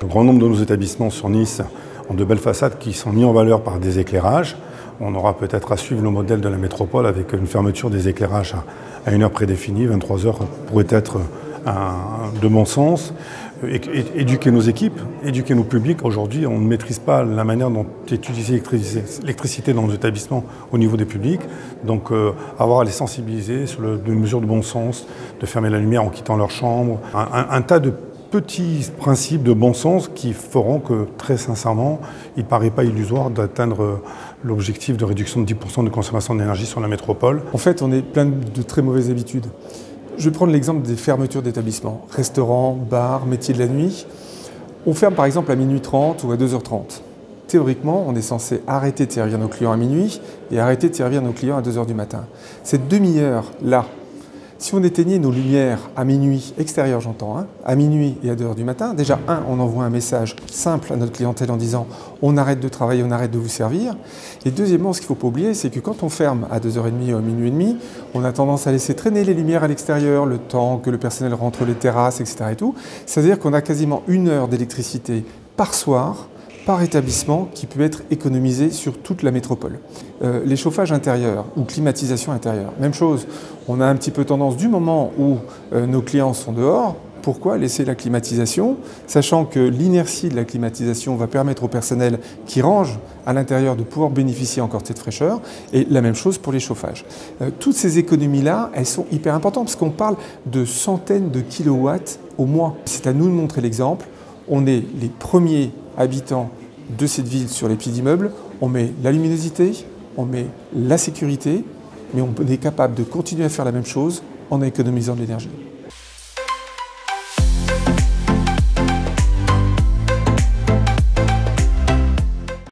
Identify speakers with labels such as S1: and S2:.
S1: Un grand nombre de nos établissements sur Nice ont de belles façades qui sont mises en valeur par des éclairages. On aura peut-être à suivre le modèle de la métropole avec une fermeture des éclairages à une heure prédéfinie, 23 heures pourrait être de bon sens. Éduquer nos équipes, éduquer nos publics. Aujourd'hui, on ne maîtrise pas la manière dont est utilisée l'électricité dans nos établissements au niveau des publics. Donc avoir à les sensibiliser sur des mesures de bon sens, de fermer la lumière en quittant leur chambre. Un tas de petits principes de bon sens qui feront que, très sincèrement, il ne paraît pas illusoire d'atteindre l'objectif de réduction de 10% de consommation d'énergie sur la métropole.
S2: En fait, on est plein de très mauvaises habitudes. Je vais prendre l'exemple des fermetures d'établissements. Restaurants, bars, métiers de la nuit. On ferme par exemple à minuit 30 ou à 2h30. Théoriquement, on est censé arrêter de servir nos clients à minuit et arrêter de servir nos clients à 2h du matin. Cette demi-heure-là, si on éteignait nos lumières à minuit, extérieures j'entends, à minuit et à 2h du matin, déjà on envoie un message simple à notre clientèle en disant on arrête de travailler, on arrête de vous servir. Et deuxièmement, ce qu'il ne faut pas oublier, c'est que quand on ferme à 2h30 ou à minuit et demi, on a tendance à laisser traîner les lumières à l'extérieur, le temps que le personnel rentre les terrasses, etc. et tout. C'est-à-dire qu'on a quasiment 1 heure d'électricité par soir, par établissement, qui peut être économisé sur toute la métropole. Les chauffages intérieurs ou climatisation intérieure, même chose. On a un petit peu tendance, du moment où nos clients sont dehors, pourquoi laisser la climatisation, sachant que l'inertie de la climatisation va permettre au personnel qui range à l'intérieur de pouvoir bénéficier encore de cette fraîcheur, et la même chose pour les chauffages. Toutes ces économies-là, elles sont hyper importantes, parce qu'on parle de centaines de kilowatts au mois. C'est à nous de montrer l'exemple. On est les premiers habitants de cette ville sur les pieds d'immeuble. On met la luminosité, on met la sécurité, mais on est capable de continuer à faire la même chose en économisant de l'énergie.